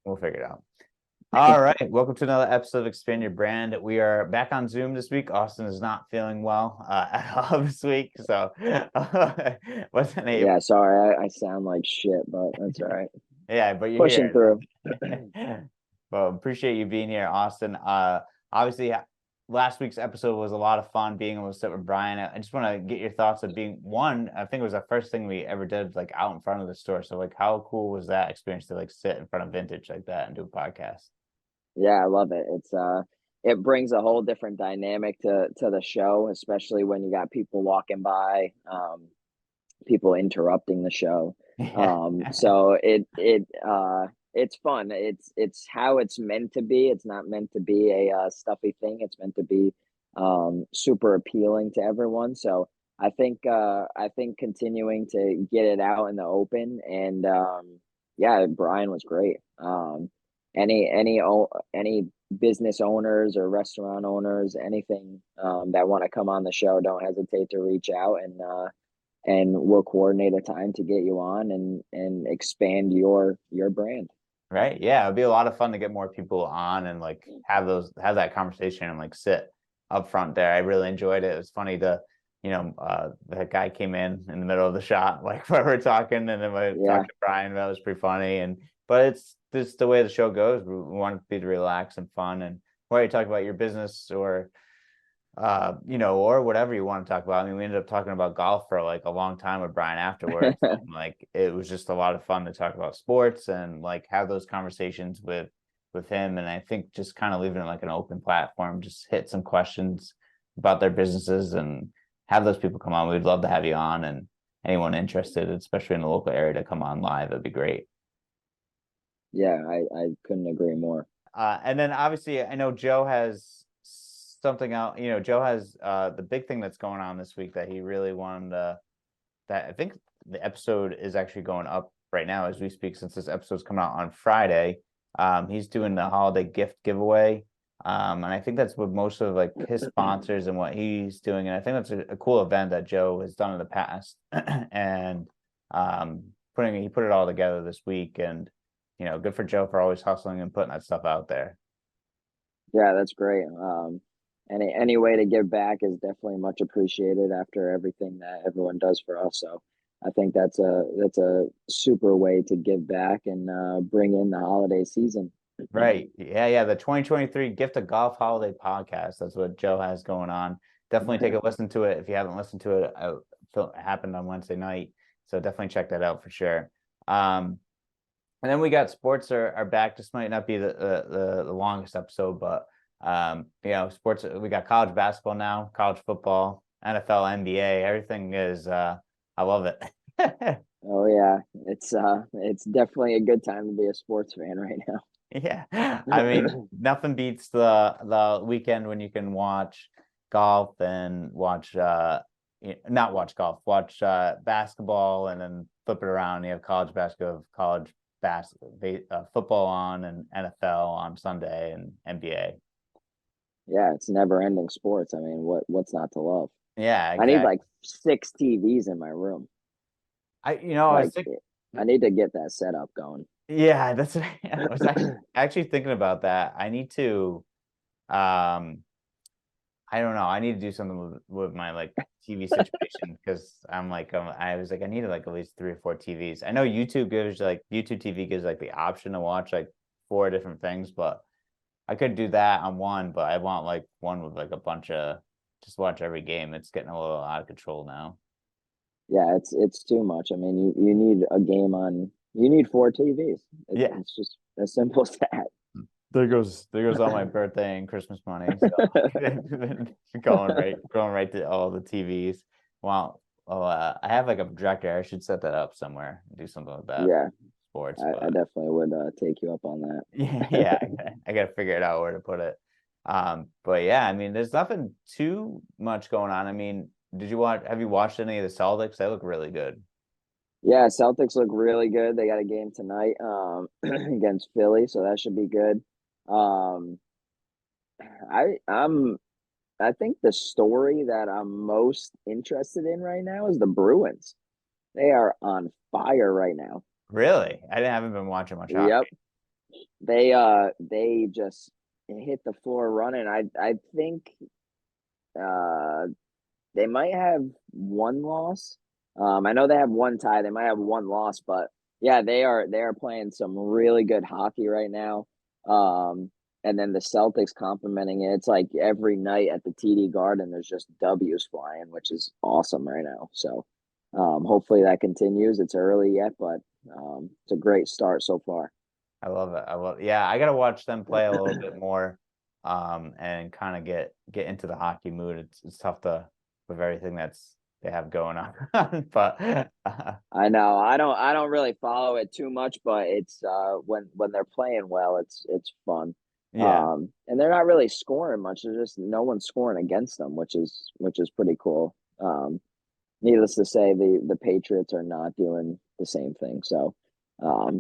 We'll figure it out. All right. Welcome to another episode of Expand Your Brand. We are back on Zoom this week. Austin is not feeling well at all this week, so wasn't able. Yeah, sorry, I sound like shit, but that's all right. Yeah, but you're Pushing here. through. Well, appreciate you being here, Austin. Obviously, last week's episode was a lot of fun being able to sit with Brian. I just want to get your thoughts of being one. I think it was the first thing we ever did, like out in front of the store. So, like, how cool was that experience to like sit in front of vintage like that and do a podcast? Yeah, I love it. It brings a whole different dynamic to the show, especially when you got people walking by, people interrupting the show. Yeah. So it's fun. It's how it's meant to be. It's not meant to be a stuffy thing. It's meant to be super appealing to everyone. So I think continuing to get it out in the open and yeah, Brian was great. Any business owners or restaurant owners, anything that want to come on the show, don't hesitate to reach out and we'll coordinate a time to get you on and expand your brand. Right. Yeah. It'd be a lot of fun to get more people on and like have that conversation and like sit up front there. I really enjoyed it. It was funny that guy came in the middle of the shot, like where we're talking, and then we Yeah. talked to Brian. That was pretty funny. But it's just the way the show goes. We want it to be relaxed and fun. And whether you talk about your business or whatever you want to talk about. I mean, we ended up talking about golf for like a long time with Brian afterwards. And, like it was just a lot of fun to talk about sports and like have those conversations with him. And I think just kind of leaving it like an open platform, just hit some questions about their businesses and have those people come on. We'd love to have you on and anyone interested, especially in the local area, to come on live. That'd be great. Yeah, I couldn't agree more. And then obviously I know Joe has something out. Joe has the big thing that's going on this week that he really wanted that I think the episode is actually going up right now as we speak, since this episode's coming out on Friday. He's doing the holiday gift giveaway. And I think that's what most of like his sponsors and what he's doing. And I think that's a cool event that Joe has done in the past. And he put it all together this week, and good for Joe for always hustling and putting that stuff out there. Yeah, that's great. Any way to give back is definitely much appreciated after everything that everyone does for us. So I think that's a super way to give back and bring in the holiday season. Right. Yeah, yeah. The 2023 Gift of Golf Holiday Podcast. That's what Joe has going on. Definitely take a listen to it if you haven't listened to it. It happened on Wednesday night. So definitely check that out for sure. And then we got sports are back. This might not be the longest episode, but sports, we got college basketball now, college football, NFL, NBA. Everything is I love it. Oh yeah, it's definitely a good time to be a sports fan right now. Yeah. I mean, nothing beats the weekend when you can watch golf and watch not watch golf, watch basketball, and then flip it around. You have college basketball, football on, and NFL on Sunday, and NBA. Yeah, it's never ending sports. I mean, what's not to love? Yeah, I need exactly. like 6 TVs in my room. I was Like thinking, I need to get that setup going. yeah, that's what I was actually thinking about that. I need to um I don't know. I need to do something with my like TV situation because I was like I needed like at least 3 or 4 TVs. I know YouTube TV gives like the option to watch like 4 different things, but I could do that on one, but I want like one with like a bunch of just watch every game. It's getting a little out of control now. Yeah, it's too much. I mean, you need a game on. You need 4 TVs. Yeah. It's just as simple as that. There goes all my birthday and Christmas money. So going right to all the TVs. Wow. Well, I have like a projector. I should set that up somewhere. Do something like that. Yeah, Sports, I but definitely would take you up on that. yeah, I gotta figure it out where to put it. But yeah, I mean, there's nothing too much going on. I mean, have you watched any of the Celtics? They look really good. Yeah, Celtics look really good. They got a game tonight against Philly, so that should be good. Um, I I'm I think the story that I'm most interested in right now is the Bruins. They are on fire right now. Really? I haven't been watching much Yep. hockey. They just hit the floor running. I think uh they might have one loss. I know they have one tie. They might have one loss, but yeah, they are playing some really good hockey right now. Um, and then the Celtics complimenting it. It's like every night at the TD Garden, there's just W's flying, which is awesome right now. So, hopefully that continues. It's early yet, but it's a great start so far. I love it. Yeah, I gotta watch them play a little bit more, and kind of get into the hockey mood. It's tough to with everything they have going on, but I know. I don't really follow it too much, but it's when they're playing well, it's fun. yeah, And they're not really scoring much. There's just no one scoring against them, which is pretty cool. Needless to say, the Patriots are not doing the same thing. So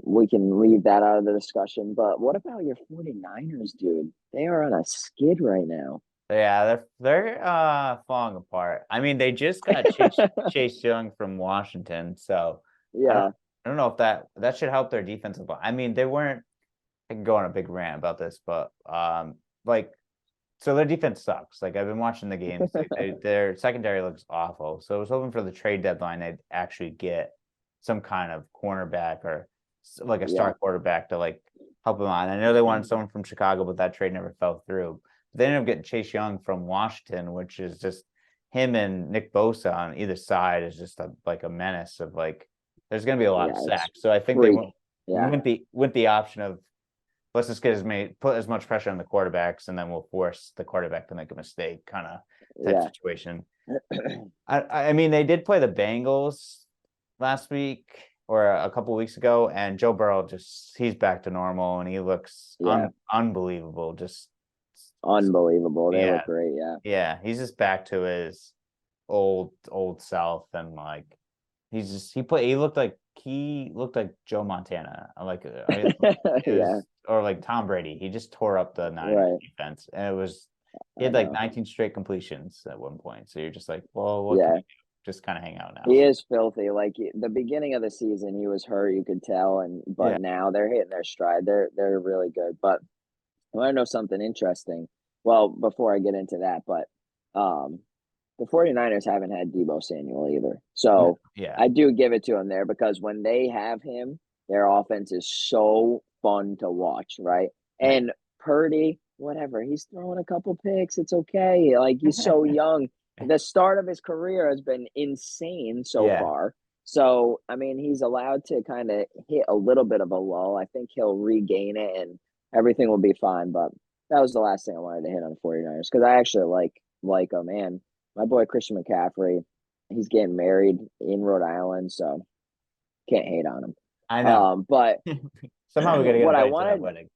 we can leave that out of the discussion. But what about your 49ers, dude? They are on a skid right now. yeah, they're falling apart. I mean, they just got Chase Young from Washington, so I don't Yeah, I don't know if that should help their defensive line. I mean, they weren't. I can go on a big rant about this, but like so their defense sucks. Like I've been watching the games. Like their secondary looks awful. So I was hoping for the trade deadline they'd actually get some kind of cornerback or like a yeah, star quarterback to like help them on. I know they wanted someone from Chicago, but that trade never fell through. But they ended up getting Chase Young from Washington, which is just him and Nick Bosa on either side is just like a menace of like there's going to be a lot of yeah. It's sacks. So I think they freak. Yeah, went the option of let's just put as much pressure on the quarterbacks, and then we'll force the quarterback to make a mistake, kind of type yeah. situation. I mean, they did play the Bengals last week or a couple weeks ago, and Joe Burrow just he's back to normal, and he looks Yeah, unbelievable. Just unbelievable. They yeah, look great. Yeah. yeah, he's just back to his old self, and like he looked like Joe Montana, like it Yeah, was or like Tom Brady. He just tore up the Niners right. defense, and he I had like know. 19 straight completions at one point. So you're just like, well, what can Yeah, we do? Just kind of hang out now. he is filthy. Like the beginning of the season, he was hurt. You could tell, and but Yeah. now they're hitting their stride. They're really good. But I want to know something interesting. Well, before I get into that, but um, the 49ers haven't had Debo Samuel either. No, So yeah. I do give it to him there because when they have him, their offense is so fun to watch, right? Yeah. And Purdy, whatever, he's throwing a couple picks. It's okay. Like he's so young. The start of his career has been insane so Yeah. far. So, I mean, he's allowed to kind of hit a little bit of a lull. I think he'll regain it and everything will be fine. But that was the last thing I wanted to hit on the 49ers because I actually like him. And my boy Christian McCaffrey, he's getting married in Rhode Island, so can't hate on him. I know. But Somehow we got to get what I invited to that wanted, wedding.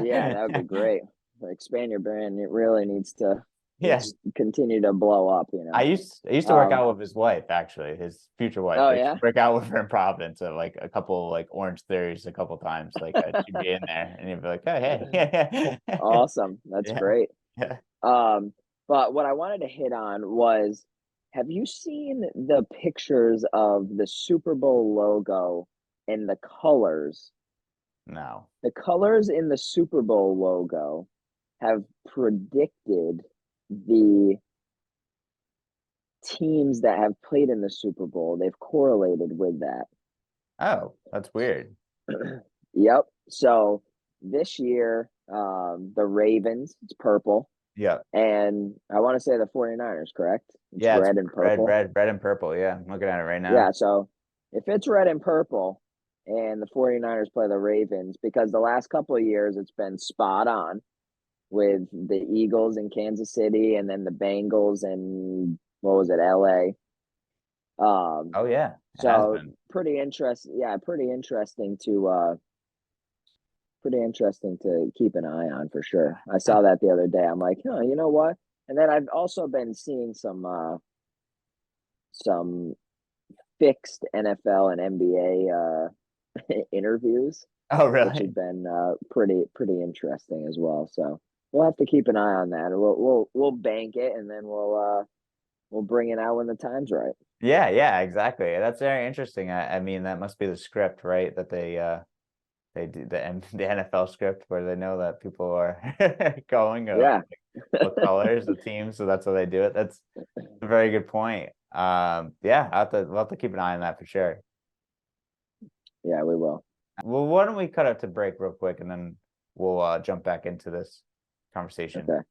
yeah, that would be great. Expand your brand. It really needs to Yeah. continue to blow up, you know. I used to work Um, out with his wife, actually, his future wife. oh I used to yeah, work out with her in Providence at like a couple like Orange Theories a couple times. Like she'd be in there and you'd be like, oh hey. awesome. That's Yeah. great. Yeah. Um, but what I wanted to hit on was, have you seen the pictures of the Super Bowl logo and the colors? No. The colors in the Super Bowl logo have predicted the teams that have played in the Super Bowl. They've correlated with that. Oh, that's weird. Yep. So this year, the Ravens, it's purple. Yeah. And I want to say the 49ers, correct? It's Yeah, it's red and purple. red and purple. Yeah. I'm looking at it right now. Yeah. So if it's red and purple and the 49ers play the Ravens, because the last couple of years it's been spot on with the Eagles in Kansas City and then the Bengals and what was it, LA. Um, Oh yeah, it has so been. pretty interesting. Yeah, pretty interesting to keep an eye on for sure. I saw that the other day. I'm like, huh, you know what? And then I've also been seeing some fixed NFL and NBA interviews, Oh which has really? been pretty interesting as well. So we'll have to keep an eye on that. We'll bank it and then we'll bring it out when the time's right. Yeah, yeah, exactly. That's very interesting. I mean, that must be the script, right? That they do the NFL script where they know that people are going or Yeah. what colors the team, so that's how they do it. That's a very good point. Yeah, we'll have to keep an eye on that for sure. Yeah, we will. Well, why don't we cut out to break real quick and then we'll jump back into this conversation. Okay.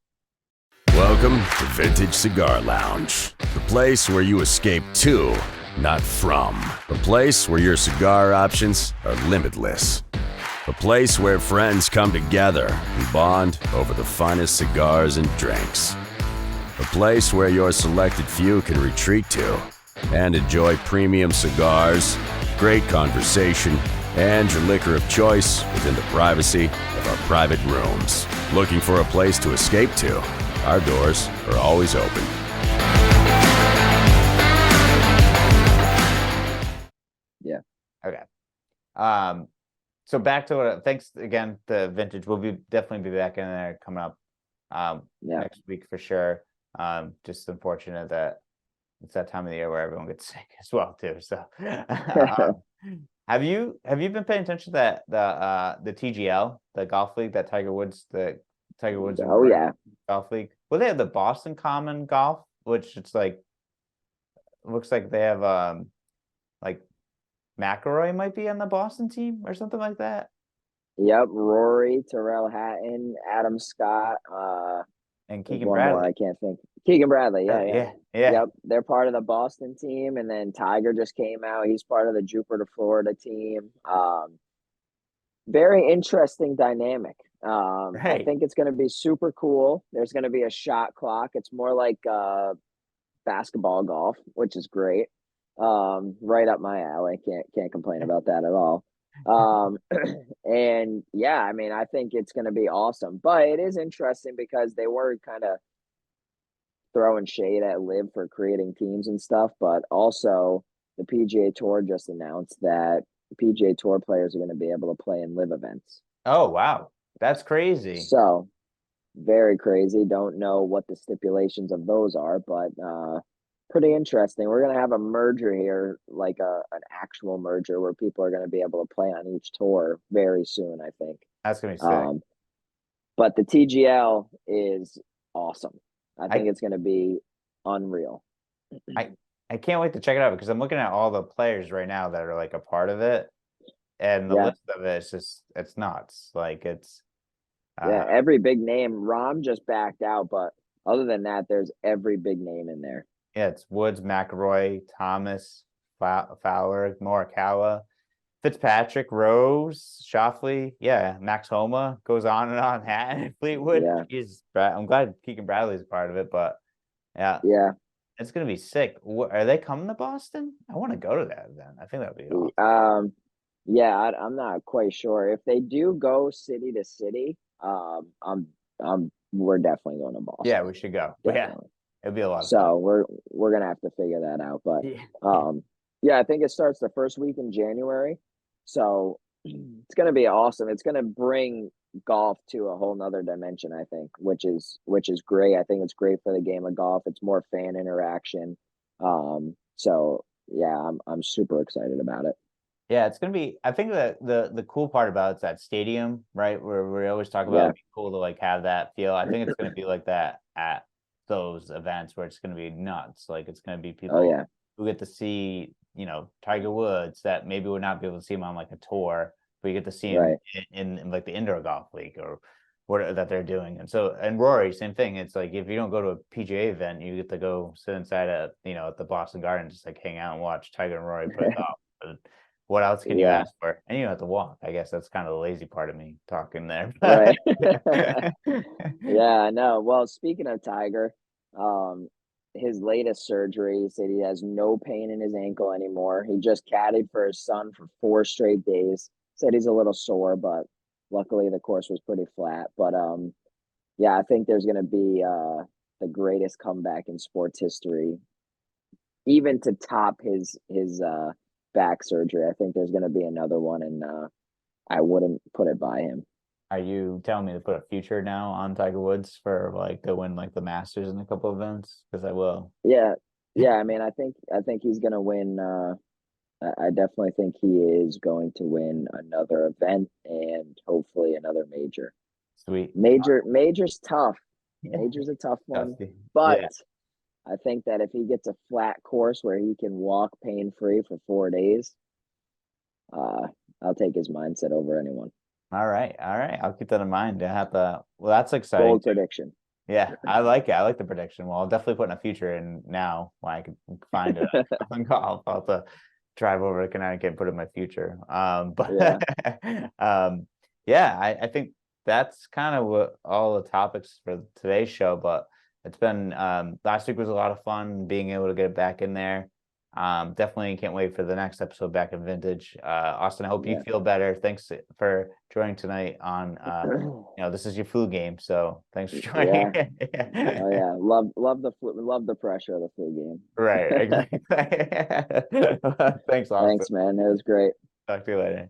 Welcome to Vintage Cigar Lounge, the place where you escape to, not from. The place where your cigar options are limitless. A place where friends come together and bond over the finest cigars and drinks. A place where your selected few can retreat to and enjoy premium cigars, great conversation, and your liquor of choice within the privacy of our private rooms. Looking for a place to escape to? Our doors are always open. Yeah. Okay. So back to thanks again to Vintage. We'll definitely be back in there coming up next week for sure. Just unfortunate that it's that time of the year where everyone gets sick as well too. So have you been paying attention to the TGL, the golf league, that Tiger Woods Oh yeah. golf league? Well, they have the Boston Common Golf, which it's like looks like they have like McIlroy might be on the Boston team or something like that. Yep, Rory, Terrell Hatton, Adam Scott, And there's Keegan one more Bradley. I can't think. Keegan Bradley, yeah. Yeah. Yep, they're part of the Boston team, and then Tiger just came out. He's part of the Jupiter, Florida team. Very interesting dynamic. I Right. think it's going to be super cool. There's going to be a shot clock. It's more like basketball golf, which is great. Right up my alley. Can't complain about that at all. And yeah, I mean, I think it's going to be awesome. But it is interesting because they were kind of throwing shade at Liv for creating teams and stuff, but also the PGA Tour just announced that PGA Tour players are going to be able to play in Live events. Oh wow, that's crazy. So very crazy. Don't know what the stipulations of those are, but pretty interesting. We're gonna have a merger here, like an actual merger where people are gonna be able to play on each tour very soon, I think. That's gonna be sick. But the TGL is awesome. I think I it's gonna be unreal. I can't wait to check it out because I'm looking at all the players right now that are like a part of it, and the Yeah. list of it is just it's nuts. Like it's Yeah, every big name. Rom just backed out, but other than that, there's every big name in there. yeah, it's Woods, McIlroy, Thomas, Fowler, Morikawa, Fitzpatrick, Rose, Shoffley, yeah, Max Homa goes on and on. Hatton, Fleetwood. Yeah. I'm glad Keegan Bradley's a part of it, but yeah, Yeah. it's gonna be sick. Are they coming to Boston? I want to go to that event. I think that'd be awesome. Yeah, I'm not quite sure. If they do go city to city, we're definitely going to Boston. Yeah, we should go. Yeah, it'd be a lot of fun. So we're gonna have to figure that out. But yeah, I think it starts the first week in January. So it's gonna be awesome. It's gonna bring golf to a whole nother dimension, I think, which is great. I think it's great for the game of golf. It's more fan interaction. So yeah, I'm super excited about it. Yeah, it's gonna be. I think that the cool part about it's that stadium, right? Where we always talk about it'd be cool to like have that feel. I think it's gonna be like that at those events where it's gonna be nuts. Like it's gonna be people who get to see, Tiger Woods that maybe would not be able to see him on like a tour, but you get to see him in like the indoor golf league or what that they're doing. And Rory, same thing. It's like if you don't go to a PGA event, you get to go sit inside at the Boston Garden, just like hang out and watch Tiger and Rory play golf. But what else can you ask for? And you don't have to walk. I guess that's kind of the lazy part of me talking there. Right. Yeah, I know. Well, speaking of Tiger, his latest surgery, he said he has no pain in his ankle anymore. He just caddied for his son for 4 straight days. Said he's a little sore, but luckily the course was pretty flat. But yeah, I think there's gonna be the greatest comeback in sports history, even to top his back surgery. I think there's going to be another one, and I wouldn't put it by him. Are you telling me to put a future now on Tiger Woods for like to win like the Masters in a couple of events? Because I will. Yeah. I mean, I think he's going to win I definitely think he is going to win another event and hopefully another major. Sweet. Major's tough. Yeah. Major's a tough one, Dusty. but Yeah. I think that if he gets a flat course where he can walk pain free for 4 days, I'll take his mindset over anyone. All right. All right. I'll keep that in mind. I have to. Well, that's exciting Bold too. prediction. Yeah, I like it. I like the prediction. Well, I'll definitely put in a future in now when I can find it on golf. I'll have to drive over to Connecticut and put it in my future. But Yeah. yeah, I think that's kind of what all the topics for today's show. But it's been last week was a lot of fun being able to get it back in there. Definitely can't wait for the next episode back in vintage. Austin, I hope you Yeah. feel better. Thanks for joining tonight on this is your flu game, so thanks for joining. Oh yeah, love the pressure of the flu game. Right, exactly. Thanks, Austin. Thanks, man. It was great. Talk to you later.